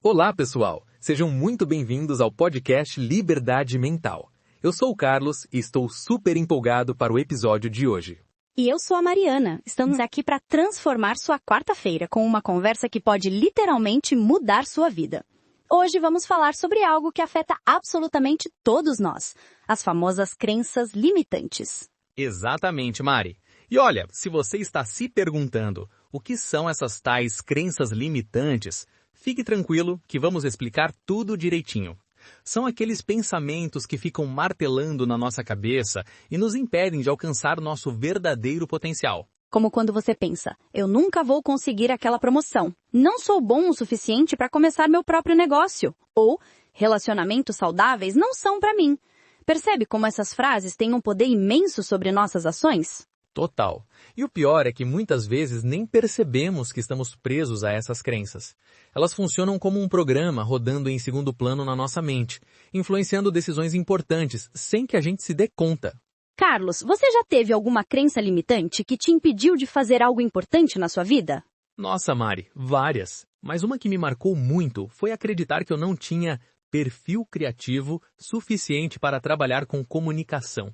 Olá, pessoal! Sejam muito bem-vindos ao podcast Liberdade Mental. Eu sou o Carlos e estou super empolgado para o episódio de hoje. E eu sou a Mariana. Estamos aqui para transformar sua quarta-feira com uma conversa que pode literalmente mudar sua vida. Hoje vamos falar sobre algo que afeta absolutamente todos nós, as famosas crenças limitantes. Exatamente, Mari. E olha, se você está se perguntando o que são essas tais crenças limitantes, fique tranquilo que vamos explicar tudo direitinho. São aqueles pensamentos que ficam martelando na nossa cabeça e nos impedem de alcançar o nosso verdadeiro potencial. Como quando você pensa, eu nunca vou conseguir aquela promoção, não sou bom o suficiente para começar meu próprio negócio, ou relacionamentos saudáveis não são para mim. Percebe como essas frases têm um poder imenso sobre nossas ações? Total. E o pior é que muitas vezes nem percebemos que estamos presos a essas crenças. Elas funcionam como um programa rodando em segundo plano na nossa mente, influenciando decisões importantes sem que a gente se dê conta. Carlos, você já teve alguma crença limitante que te impediu de fazer algo importante na sua vida? Nossa, Mari, várias. Mas uma que me marcou muito foi acreditar que eu não tinha perfil criativo suficiente para trabalhar com comunicação.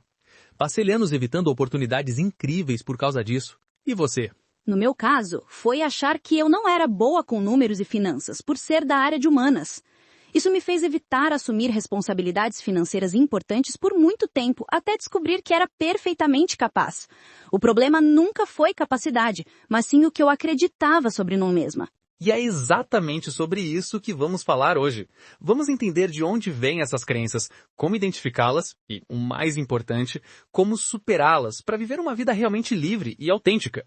Passei anos evitando oportunidades incríveis por causa disso. E você? No meu caso, foi achar que eu não era boa com números e finanças, por ser da área de humanas. Isso me fez evitar assumir responsabilidades financeiras importantes por muito tempo, até descobrir que era perfeitamente capaz. O problema nunca foi capacidade, mas sim o que eu acreditava sobre mim mesma. E é exatamente sobre isso que vamos falar hoje. Vamos entender de onde vêm essas crenças, como identificá-las e, o mais importante, como superá-las para viver uma vida realmente livre e autêntica.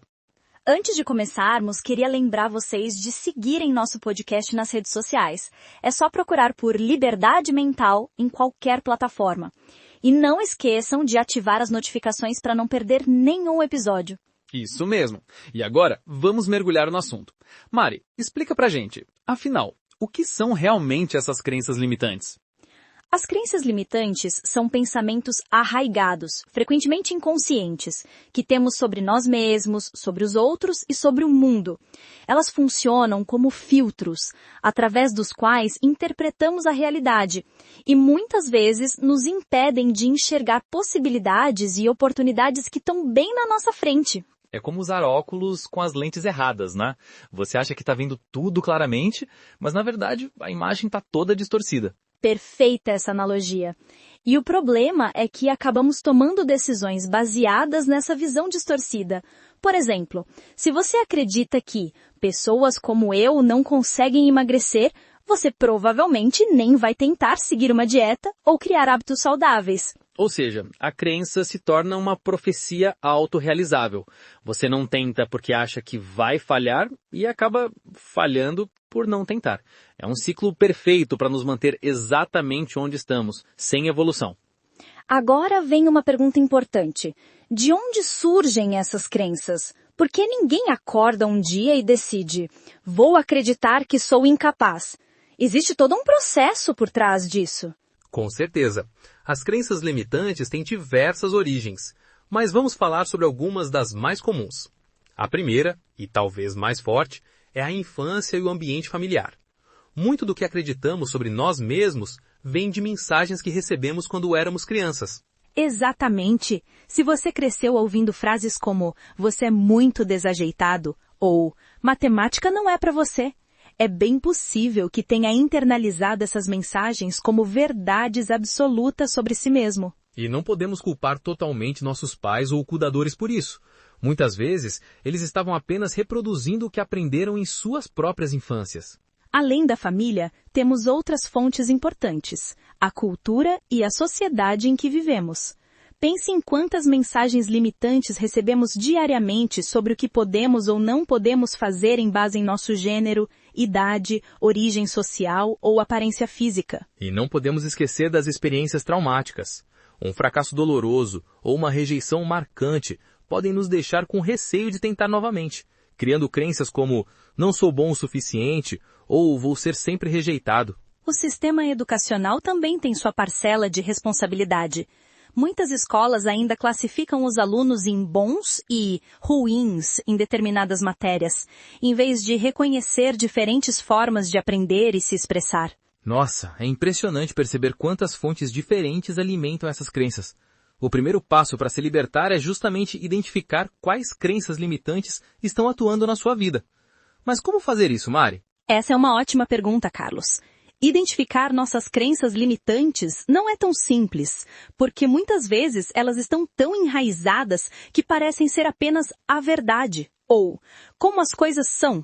Antes de começarmos, queria lembrar vocês de seguirem nosso podcast nas redes sociais. É só procurar por Liberdade Mental em qualquer plataforma. E não esqueçam de ativar as notificações para não perder nenhum episódio. Isso mesmo. E agora, vamos mergulhar no assunto. Mari, explica pra gente, afinal, o que são realmente essas crenças limitantes? As crenças limitantes são pensamentos arraigados, frequentemente inconscientes, que temos sobre nós mesmos, sobre os outros e sobre o mundo. Elas funcionam como filtros, através dos quais interpretamos a realidade, e muitas vezes nos impedem de enxergar possibilidades e oportunidades que estão bem na nossa frente. É como usar óculos com as lentes erradas, né? Você acha que está vendo tudo claramente, mas na verdade a imagem está toda distorcida. Perfeita essa analogia. E o problema é que acabamos tomando decisões baseadas nessa visão distorcida. Por exemplo, se você acredita que pessoas como eu não conseguem emagrecer, você provavelmente nem vai tentar seguir uma dieta ou criar hábitos saudáveis. Ou seja, a crença se torna uma profecia autorrealizável. Você não tenta porque acha que vai falhar e acaba falhando por não tentar. É um ciclo perfeito para nos manter exatamente onde estamos, sem evolução. Agora vem uma pergunta importante. De onde surgem essas crenças? Porque ninguém acorda um dia e decide, vou acreditar que sou incapaz. Existe todo um processo por trás disso. Com certeza. As crenças limitantes têm diversas origens, mas vamos falar sobre algumas das mais comuns. A primeira, e talvez mais forte, é a infância e o ambiente familiar. Muito do que acreditamos sobre nós mesmos vem de mensagens que recebemos quando éramos crianças. Exatamente. Se você cresceu ouvindo frases como você é muito desajeitado ou matemática não é para você, é bem possível que tenha internalizado essas mensagens como verdades absolutas sobre si mesmo. E não podemos culpar totalmente nossos pais ou cuidadores por isso. Muitas vezes, eles estavam apenas reproduzindo o que aprenderam em suas próprias infâncias. Além da família, temos outras fontes importantes, a cultura e a sociedade em que vivemos. Pense em quantas mensagens limitantes recebemos diariamente sobre o que podemos ou não podemos fazer em base em nosso gênero, idade, origem social ou aparência física. E não podemos esquecer das experiências traumáticas. Um fracasso doloroso ou uma rejeição marcante podem nos deixar com receio de tentar novamente, criando crenças como não sou bom o suficiente ou vou ser sempre rejeitado. O sistema educacional também tem sua parcela de responsabilidade. Muitas escolas ainda classificam os alunos em bons e ruins em determinadas matérias, em vez de reconhecer diferentes formas de aprender e se expressar. Nossa, é impressionante perceber quantas fontes diferentes alimentam essas crenças. O primeiro passo para se libertar é justamente identificar quais crenças limitantes estão atuando na sua vida. Mas como fazer isso, Mari? Essa é uma ótima pergunta, Carlos. Identificar nossas crenças limitantes não é tão simples, porque muitas vezes elas estão tão enraizadas que parecem ser apenas a verdade, ou como as coisas são.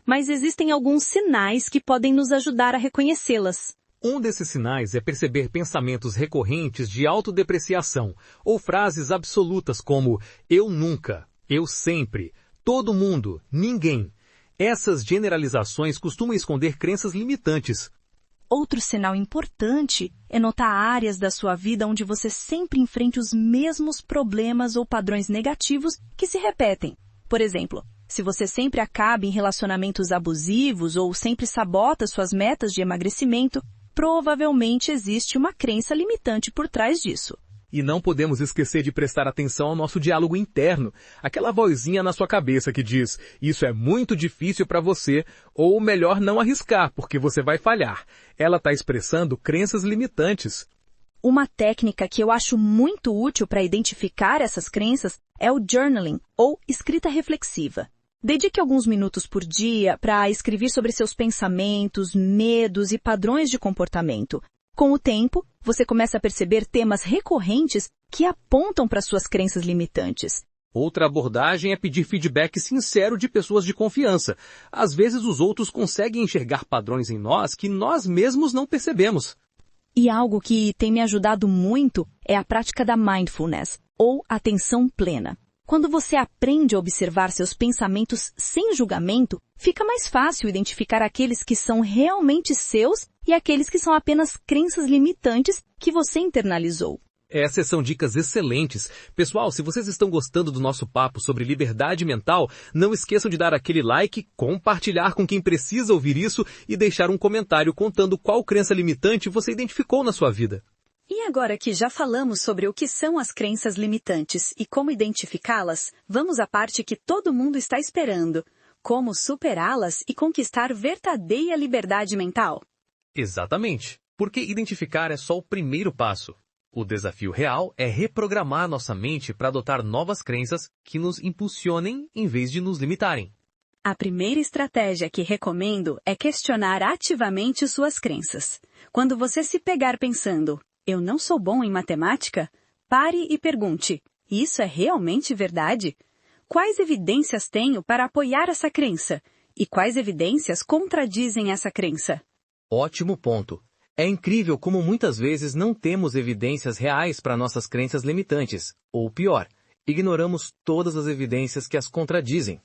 Mas existem alguns sinais que podem nos ajudar a reconhecê-las. Um desses sinais é perceber pensamentos recorrentes de autodepreciação ou frases absolutas como eu nunca, eu sempre, todo mundo, ninguém. Essas generalizações costumam esconder crenças limitantes. Outro sinal importante é notar áreas da sua vida onde você sempre enfrenta os mesmos problemas ou padrões negativos que se repetem. Por exemplo, se você sempre acaba em relacionamentos abusivos ou sempre sabota suas metas de emagrecimento, provavelmente existe uma crença limitante por trás disso. E não podemos esquecer de prestar atenção ao nosso diálogo interno, aquela vozinha na sua cabeça que diz, isso é muito difícil para você, ou melhor não arriscar, porque você vai falhar. Ela está expressando crenças limitantes. Uma técnica que eu acho muito útil para identificar essas crenças é o journaling, ou escrita reflexiva. Dedique alguns minutos por dia para escrever sobre seus pensamentos, medos e padrões de comportamento. Com o tempo, você começa a perceber temas recorrentes que apontam para suas crenças limitantes. Outra abordagem é pedir feedback sincero de pessoas de confiança. Às vezes os outros conseguem enxergar padrões em nós que nós mesmos não percebemos. E algo que tem me ajudado muito é a prática da mindfulness, ou atenção plena. Quando você aprende a observar seus pensamentos sem julgamento, fica mais fácil identificar aqueles que são realmente seus e aqueles que são apenas crenças limitantes que você internalizou. Essas são dicas excelentes. Pessoal, se vocês estão gostando do nosso papo sobre liberdade mental, não esqueçam de dar aquele like, compartilhar com quem precisa ouvir isso e deixar um comentário contando qual crença limitante você identificou na sua vida. E agora que já falamos sobre o que são as crenças limitantes e como identificá-las, vamos à parte que todo mundo está esperando. Como superá-las e conquistar verdadeira liberdade mental. Exatamente, porque identificar é só o primeiro passo. O desafio real é reprogramar nossa mente para adotar novas crenças que nos impulsionem em vez de nos limitarem. A primeira estratégia que recomendo é questionar ativamente suas crenças. Quando você se pegar pensando, eu não sou bom em matemática? Pare e pergunte, isso é realmente verdade? Quais evidências tenho para apoiar essa crença? E quais evidências contradizem essa crença? Ótimo ponto. É incrível como muitas vezes não temos evidências reais para nossas crenças limitantes, ou pior, ignoramos todas as evidências que as contradizem.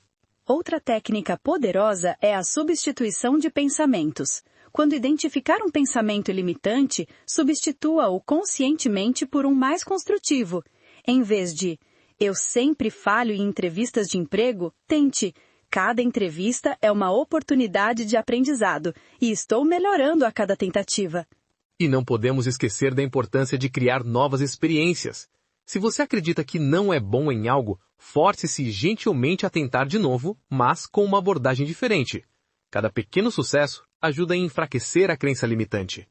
Outra técnica poderosa é a substituição de pensamentos. Quando identificar um pensamento limitante, substitua-o conscientemente por um mais construtivo. Em vez de, eu sempre falho em entrevistas de emprego, tente, cada entrevista é uma oportunidade de aprendizado e estou melhorando a cada tentativa. E não podemos esquecer da importância de criar novas experiências. Se você acredita que não é bom em algo, force-se gentilmente a tentar de novo, mas com uma abordagem diferente. Cada pequeno sucesso ajuda a enfraquecer a crença limitante.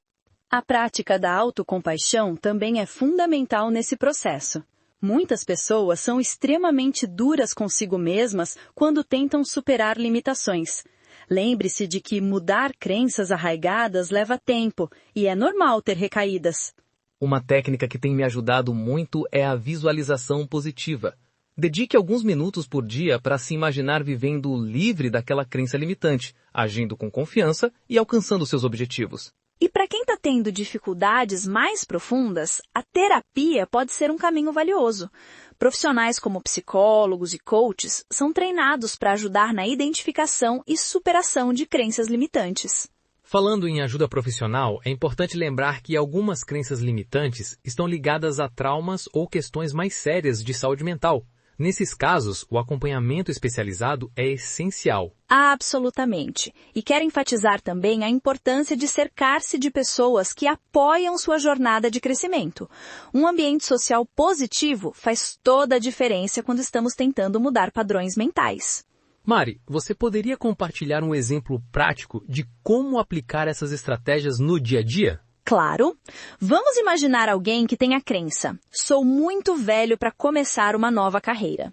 A prática da autocompaixão também é fundamental nesse processo. Muitas pessoas são extremamente duras consigo mesmas quando tentam superar limitações. Lembre-se de que mudar crenças arraigadas leva tempo e é normal ter recaídas. Uma técnica que tem me ajudado muito é a visualização positiva. Dedique alguns minutos por dia para se imaginar vivendo livre daquela crença limitante, agindo com confiança e alcançando seus objetivos. E para quem está tendo dificuldades mais profundas, a terapia pode ser um caminho valioso. Profissionais como psicólogos e coaches são treinados para ajudar na identificação e superação de crenças limitantes. Falando em ajuda profissional, é importante lembrar que algumas crenças limitantes estão ligadas a traumas ou questões mais sérias de saúde mental. Nesses casos, o acompanhamento especializado é essencial. Absolutamente. E quero enfatizar também a importância de cercar-se de pessoas que apoiam sua jornada de crescimento. Um ambiente social positivo faz toda a diferença quando estamos tentando mudar padrões mentais. Mari, você poderia compartilhar um exemplo prático de como aplicar essas estratégias no dia a dia? Claro. Vamos imaginar alguém que tem a crença: sou muito velho para começar uma nova carreira.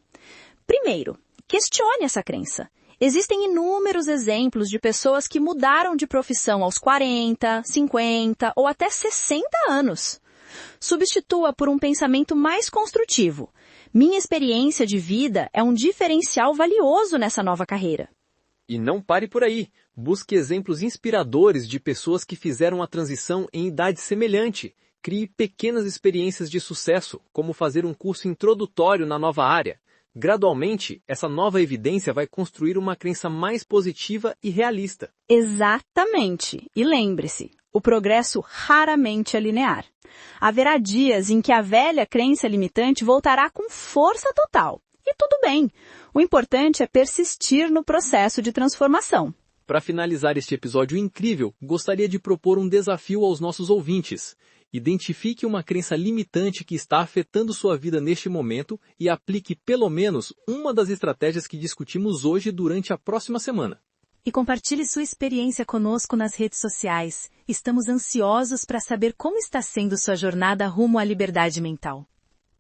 Primeiro, questione essa crença. Existem inúmeros exemplos de pessoas que mudaram de profissão aos 40, 50 ou até 60 anos. Substitua por um pensamento mais construtivo. Minha experiência de vida é um diferencial valioso nessa nova carreira. E não pare por aí. Busque exemplos inspiradores de pessoas que fizeram a transição em idade semelhante. Crie pequenas experiências de sucesso, como fazer um curso introdutório na nova área. Gradualmente, essa nova evidência vai construir uma crença mais positiva e realista. Exatamente. E lembre-se, o progresso raramente é linear. Haverá dias em que a velha crença limitante voltará com força total. E tudo bem. O importante é persistir no processo de transformação. Para finalizar este episódio incrível, gostaria de propor um desafio aos nossos ouvintes. Identifique uma crença limitante que está afetando sua vida neste momento e aplique pelo menos uma das estratégias que discutimos hoje durante a próxima semana. E compartilhe sua experiência conosco nas redes sociais. Estamos ansiosos para saber como está sendo sua jornada rumo à liberdade mental.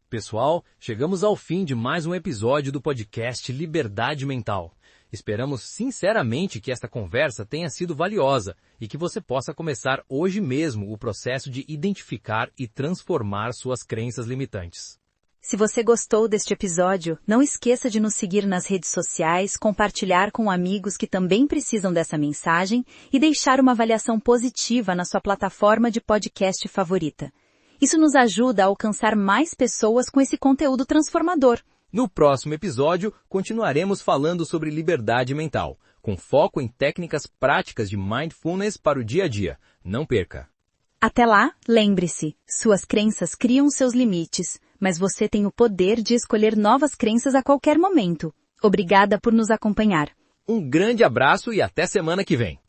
Pessoal, chegamos ao fim de mais um episódio do podcast Liberdade Mental. Esperamos sinceramente que esta conversa tenha sido valiosa e que você possa começar hoje mesmo o processo de identificar e transformar suas crenças limitantes. Se você gostou deste episódio, não esqueça de nos seguir nas redes sociais, compartilhar com amigos que também precisam dessa mensagem e deixar uma avaliação positiva na sua plataforma de podcast favorita. Isso nos ajuda a alcançar mais pessoas com esse conteúdo transformador. No próximo episódio, continuaremos falando sobre liberdade mental, com foco em técnicas práticas de mindfulness para o dia a dia. Não perca! Até lá, lembre-se, suas crenças criam seus limites, mas você tem o poder de escolher novas crenças a qualquer momento. Obrigada por nos acompanhar. Um grande abraço e até semana que vem!